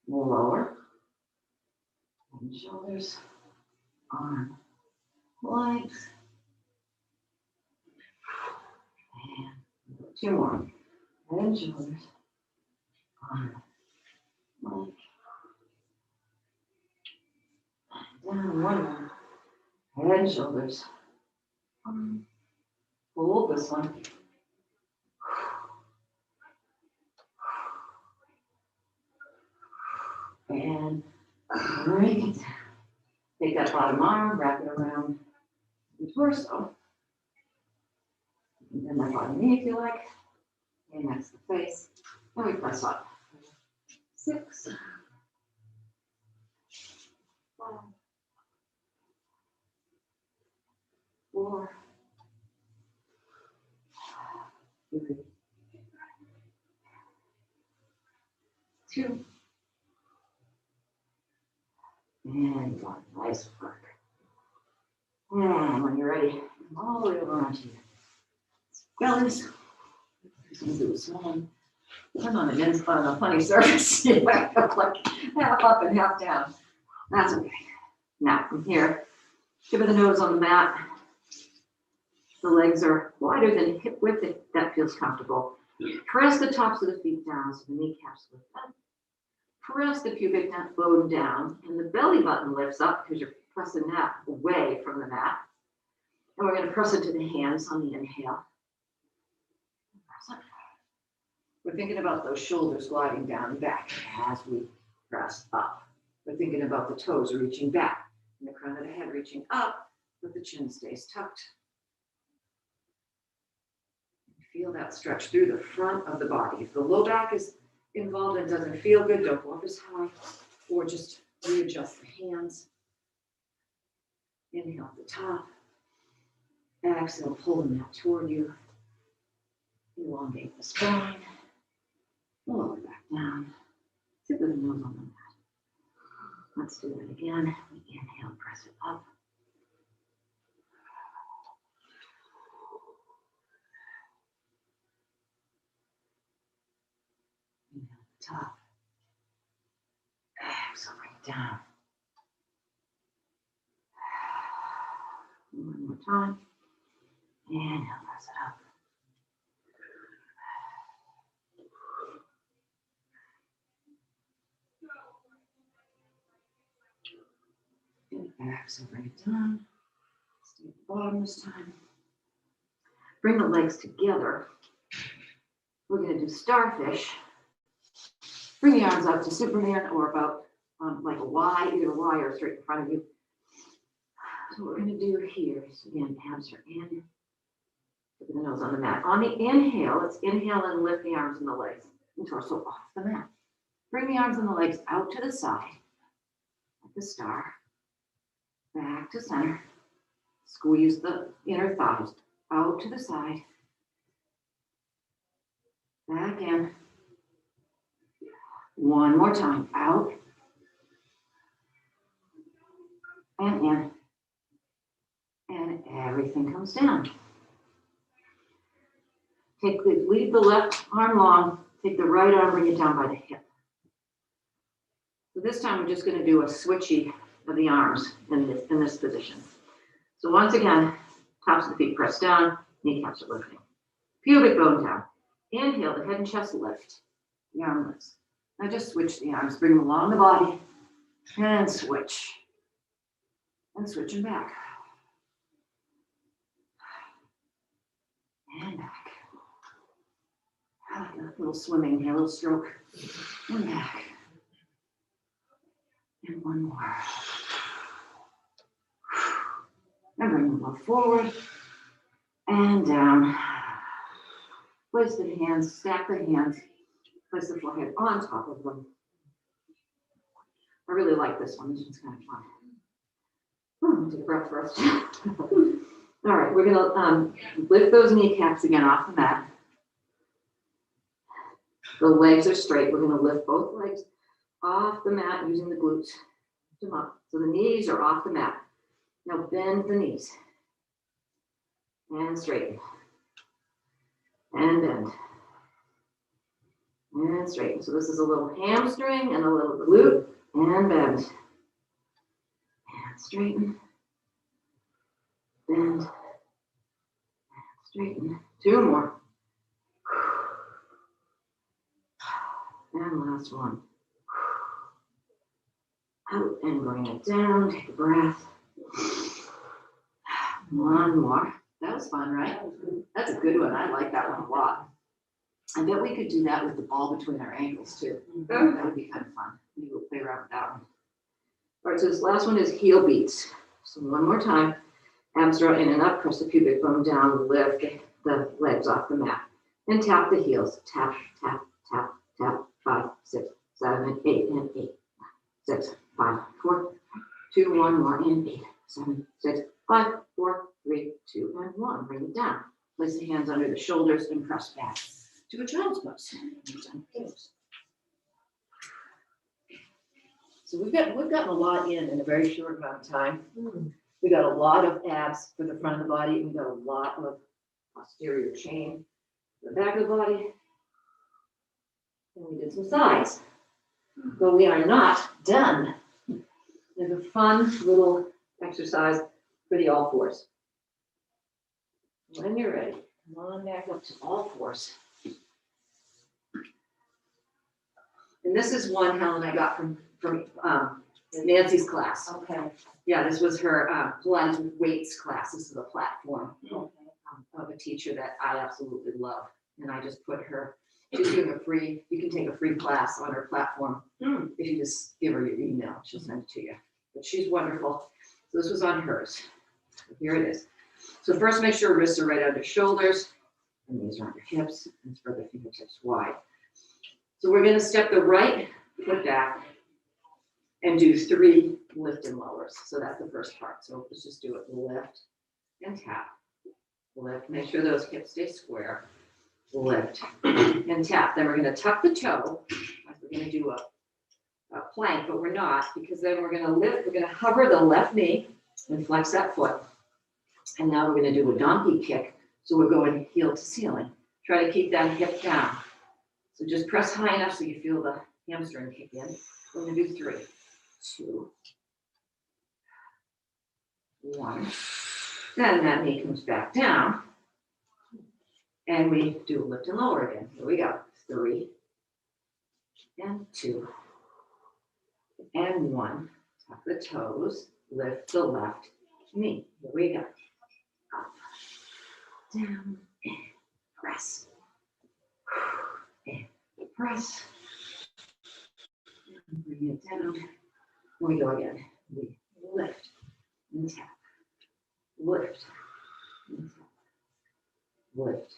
Lower. Head and shoulders. Arm. Legs. And 2 more. Head and shoulders. Arm. Leg. Down 1 more. Head and shoulders. Arm. Hold this one. And bring it down. Take that bottom arm, wrap it around the torso. And then my bottom knee if you like. And that's the face. And we press up. 6. 5. 4. 3. 2. And 1. Nice work. And when you're ready, come all the way over onto your bellies. Just gonna do a small, I'm on a funny surface. Yeah, like half up and half down. That's okay. Now from here, tip of the nose on the mat. The legs are wider than hip width if that feels comfortable. Press the tops of the feet down so the kneecaps lift up. Press the pubic bone down and the belly button lifts up because you're pressing that away from the mat. And we're going to press into the hands on the inhale. We're thinking about those shoulders gliding down and back as we press up. We're thinking about the toes reaching back and the crown of the head reaching up, but the chin stays tucked. Feel that stretch through the front of the body. If the low back is involved and doesn't feel good, don't go up as high, or just readjust the hands. Inhale at the top. Exhale, pull the mat toward you. Elongate the spine. Lower back down. Tip of the nose on the mat. Let's do that again. We inhale, press it up. Inhale at the top. Exhale, bring it down. One more time. Inhale, press it up. Exhale, bring it down. Stay at the bottom this time. Bring the legs together. We're going to do starfish. Bring the arms up to Superman or about like a Y, either a Y or straight in front of you. So what we're going to do here is, again, abs are in. Put the nose on the mat. On the inhale, let's inhale and lift the arms and the legs and torso off the mat. Bring the arms and the legs out to the side, like the star. Back to center. Squeeze the inner thighs out to the side. Back in. One more time. Out. And in. And everything comes down. Leave the left arm long. Take the right arm, bring it down by the hip. So this time we're just going to do a switchy of the arms in this position. So once again, tops of the feet press down, kneecaps are lifting. Pubic bone down. Inhale, the head and chest lift. The arm lifts. Now just switch the arms, bring them along the body, and switch. And switch them back. And back. A little swimming here, a little stroke. And back. And one more. And bring them both forward and down. Place the hands, stack the hands, place the forehead on top of them. I really like this one. This one's kind of fun. Take a breath first. All right, we're gonna lift those kneecaps again off the mat. The legs are straight. We're gonna lift both legs off the mat using the glutes. Lift them up. So the knees are off the mat. Now bend the knees. And straighten. And bend. And straighten. So this is a little hamstring and a little glute. And bend. And straighten. Bend. And straighten. Two more. And last one. Out and bring it down. Take a breath. One more. That was fun, right? That's a good one. I like that one a lot. I bet we could do that with the ball between our ankles too. That would be kind of fun. Maybe we'll play around with that one. All right, so this last one is heel beats. So one more time. Abs draw in and up. Press the pubic bone down. Lift the legs off the mat. And tap the heels. Tap, tap, tap, tap. 5, 6, 7, 8, and 8. 6, 5, 4, 2, 1 more, and 8, 7, 6, 5, 4, 3, 2, and 1. Bring it down. Place the hands under the shoulders and press back to a child's pose. So we've gotten a lot in a very short amount of time. We got a lot of abs for the front of the body, and we got a lot of posterior chain for the back of the body. And we did some sides. But we are not done. There's a fun little exercise for the all fours. When you're ready, come on back up to all fours. And this is one, Helen, I got from Nancy's class. Okay. Yeah, this was her Pilates with weights class. This is a platform of a teacher that I absolutely love. And I just put her, she's doing a free, you can take a free class on her platform. If you just give her your email, she'll send it to you. But she's wonderful. So this was on hers. Here it is. So first, make sure wrists are right under shoulders, and knees are on your hips, and spread the fingertips wide. So we're gonna step the right foot back and do 3 lift and lowers. So that's the first part. So let's just do it. Lift and tap. Lift, make sure those hips stay square. Lift and tap. Then we're gonna tuck the toe. Like we're gonna do a plank, but we're not, because then we're gonna lift, we're gonna hover the left knee and flex that foot. And now we're gonna do a donkey kick. So we're going heel to ceiling. Try to keep that hip down. So just press high enough so you feel the hamstring kick in. We're gonna do 3, 2, 1. Then that knee comes back down. And we do a lift and lower again. Here we go. 3, and 2, and 1. Tuck the toes, lift the left knee. Here we go. Up, down, and press. And press. And bring it down. Here we go again. We lift and tap. Lift and tap. Lift.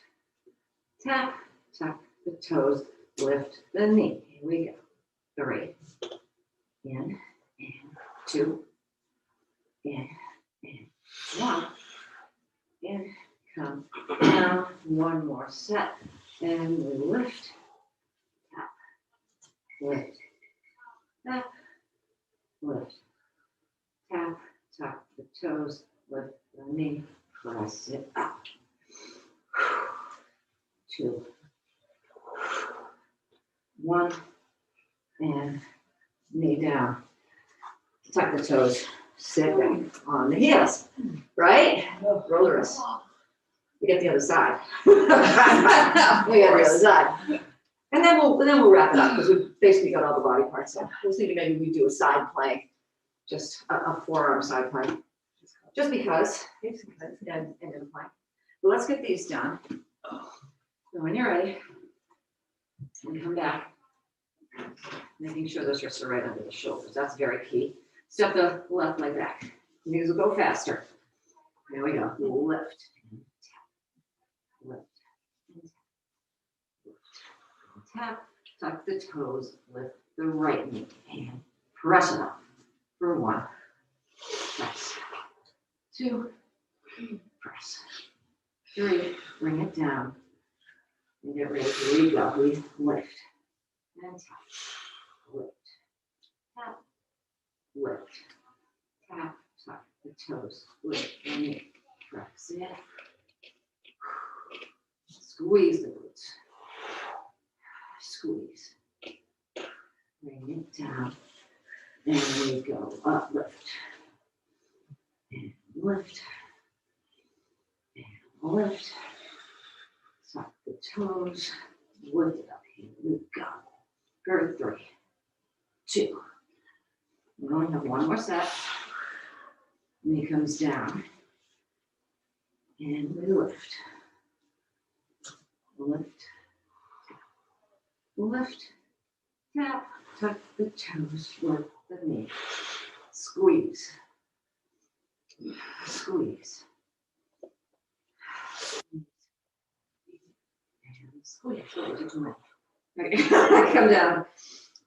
Tap, tuck the toes, lift the knee. Here we go. 3, in, and 2, in, and 1, and come down. 1 more set, and we lift, tap, lift, tap, lift, tap, tuck the toes, lift the knee, press it up. 2, 1, and knee down. Tuck the toes, sit back on the heels, right? Roll the wrists. We get the other side. We got the other side. And then we'll wrap it up, because we've basically got all the body parts in. I was thinking maybe we do a side plank, just a forearm side plank. Just because, and then the plank. But let's get these done. So when you're ready, and come back, making sure those wrists are right under the shoulders. That's very key. Step the left leg back. Knees will go faster. There we go. Lift and tap. Lift and tap. Lift and tap. Tuck the toes. Lift the right knee and press it up for 1. Press. 2. Press. 3. Bring it down. And get ready. Here we go. We lift and tap. Lift. Tap. Lift. Tap. Tuck the toes. Lift the knee. Press it. Squeeze the glutes. Squeeze. Bring it down. And we go up. Lift. And lift. And lift. Tuck the toes, lift it up. Here we go. For 3, 2. We only have 1 more set. Knee comes down. And we lift. Lift. Lift. Tap. Tuck the toes, lift the knee. Squeeze. Squeeze. Squeeze. Okay. Come down,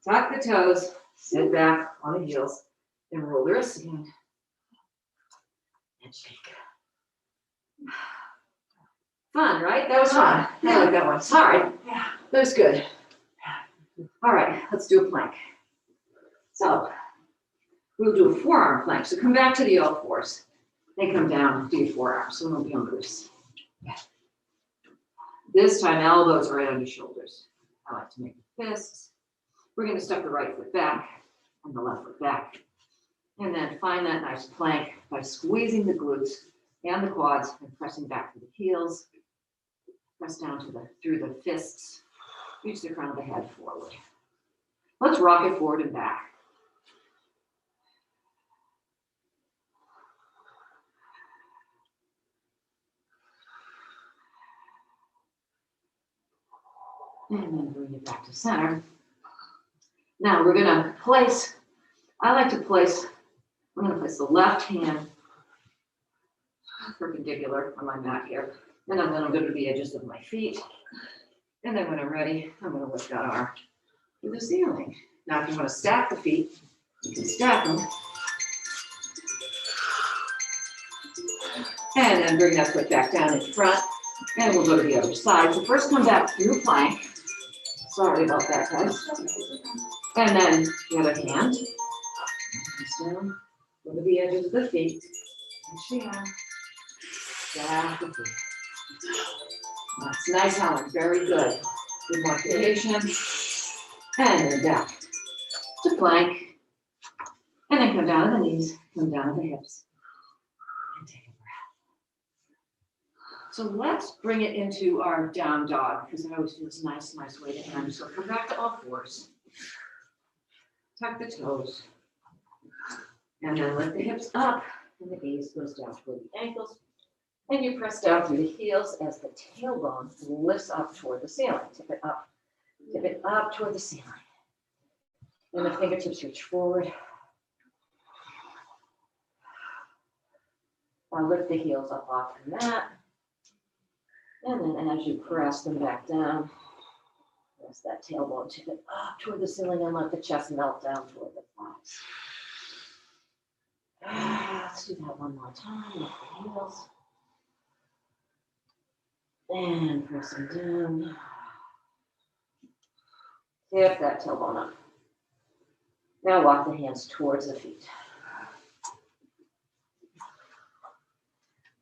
tuck the toes, sit back on the heels, and roll the wrists again. And shake. Fun, right? That was fun. I like that one. It's hard. Yeah. That was good. All right, let's do a plank. So we'll do a forearm plank. So come back to the all fours. Then come down, do your forearms, so no fingers. This time elbows right under shoulders. I like to make fists. We're gonna step the right foot back and the left foot back. And then find that nice plank by squeezing the glutes and the quads and pressing back through the heels. Press down through the fists. Reach the crown of the head forward. Let's rock it forward and back. And then bring it back to center. Now we're gonna place, I'm gonna place the left hand perpendicular on my mat here. And I'm gonna go to the edges of my feet. And then when I'm ready, I'm gonna lift that arm to the ceiling. Now, if you wanna stack the feet, you can stack them. And then bring that foot back down in front. And we'll go to the other side. So first come back through plank. Sorry about that, guys. And then the other hand. Down, go to the edges of the feet. Push the arm. Stack the feet. That's nice, Helen. Very good. Good multiplication. And then back to plank. And then come down to the knees, come down to the hips. And take a breath. So let's bring it into our down dog, because I always feel it's a nice way to end. So come back to all fours. Tuck the toes. And then lift the hips up, and the gaze goes down toward the ankles. And you press down through the heels as the tailbone lifts up toward the ceiling. Tip it up toward the ceiling. And the fingertips reach forward. Now lift the heels up off the mat. And then as you press them back down, press that tailbone, tip it up toward the ceiling and let the chest melt down toward the thighs. Let's do that one more time. Lift the heels. And press them down. Tip that tailbone up. Now walk the hands towards the feet.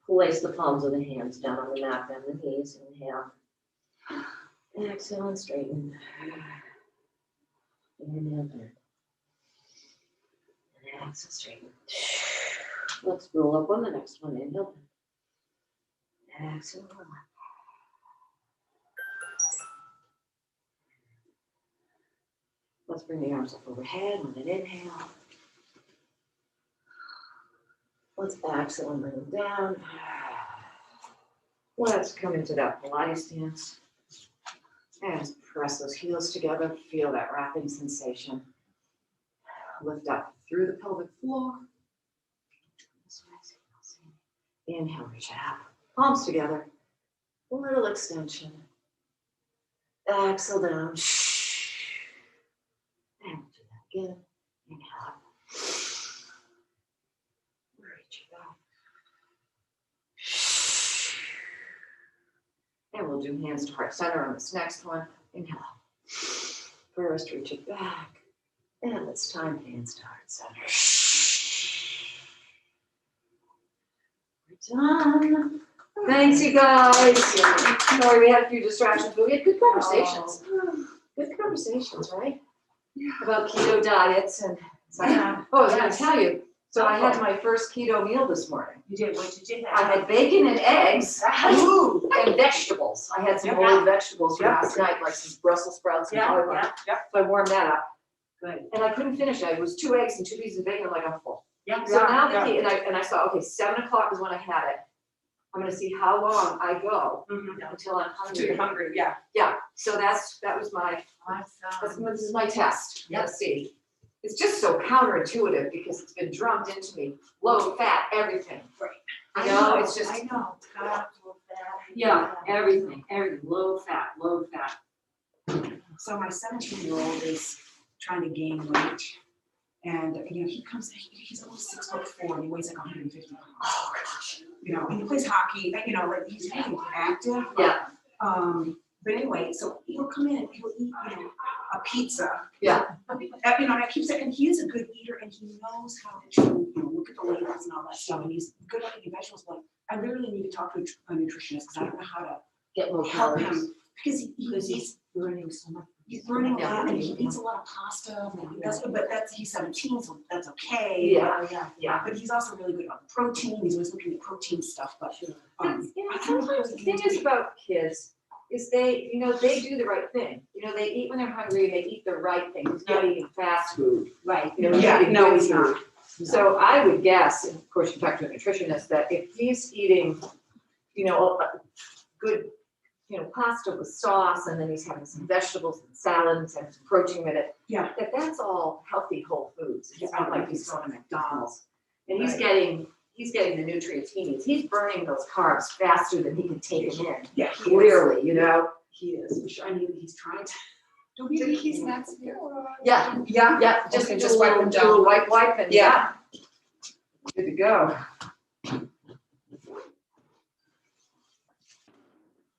Place the palms of the hands down on the mat, bend the knees, inhale. Exhale and straighten. Inhale, bend. And exhale, straighten. Let's roll up on the next one. Inhale, bend. Exhale, roll up. Let's bring the arms up overhead with an inhale. Let's exhale and bring them down. Let's come into that Pilates stance. And press those heels together. Feel that wrapping sensation. Lift up through the pelvic floor. Inhale, reach out. Palms together. A little extension. Exhale down. And we'll do that again. Inhale up. Reach it back. And we'll do hands to heart center on this next one. Inhale up. First, reach it back. And it's time, hands to heart center. We're done. Thanks, you guys. Sorry, we had a few distractions, but we had good conversations. Good conversations, right? About keto diets and I was going to tell you. So I had my first keto meal this morning. You did, what did you I have? had bacon and eggs, and vegetables. I had some whole vegetables last night, like some Brussels sprouts and cauliflower. So I warmed that up. Good. And I couldn't finish it. It was 2 eggs and 2 pieces of bacon. I'm like, I'm full. Yeah. So now the key, and I saw, okay, 7 o'clock is when I had it. I'm gonna see how long I go until I'm hungry. Too hungry, yeah. Yeah, so that was my, this is my test. Let's see. It's just so counterintuitive because it's been drummed into me, low fat, everything. Right. You know, it's just. I know. Yeah, everything, low fat. So my 17-year-old is trying to gain weight. And, you know, he's only 6'4" and he weighs like 150 pounds. Oh, gosh. You know, and he plays hockey, but, you know, like he's really active. Yeah. But anyway, so he'll come in and he'll eat, you know, a pizza. Yeah. You know, and I keep saying, and he is a good eater and he knows how to, you know, look at the labels and all that stuff, and he's good at eating vegetables, but I literally need to talk to a nutritionist, because I don't know how to Get low help calories. him, because he's Burning so much. he's burning a Yeah. lot, and he eats a lot of pasta, and he's 17, so that's okay. Yeah. But he's also really good about the protein, he's always looking at protein stuff, but, I don't know Sometimes the how thing to is do it. about kids is they do the right thing. They eat when they're hungry, they eat the right thing. He's not eating fast food. Right, He's yeah, eating no, good he's food. not. So I would guess, and of course you talk to a nutritionist, that if he's eating, good, pasta with sauce, and then he's having some vegetables and salads and some protein in it. Yeah. That's all healthy whole foods. It's not like he's going to McDonald's. And he's Right. getting the nutrients he needs. He's burning those carbs faster than he can take them in. Yeah, he is. Clearly, He is, for sure. I mean, he's trying to. Do we think he's not severe? Yeah, Yeah. yeah, just Okay, do just a wipe little, them do a down. wipe and Yeah. good to go.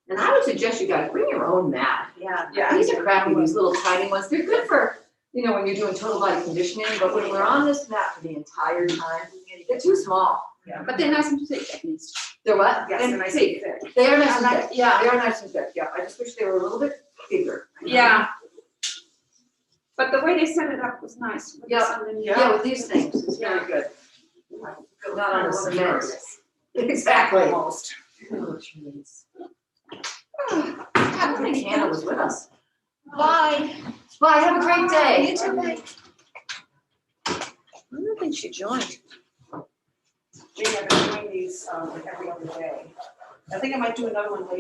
And I would suggest you guys bring your own mat. Yeah. These are crappy, these little tiny ones. They're good for, when you're doing total body conditioning, but when we're on this mat for the entire time, they're too small. But they're nice and thick at least. They're what? Yes, And and I thick. see thick. They are nice and I like- thick. yeah. They are nice and thick, yeah. I just wish they were a little bit bigger. Yeah. But the way they set it up was nice. with Yeah. this underneath. Yeah, with these things, it's very good. Not on the cement. Exactly. Almost. Oh, jeez. I think Hannah was with us. Bye. Bye, have a great day. You too, bye. I don't think she joined. Jayne, I've been doing these, like every other day. I think I might do another one later.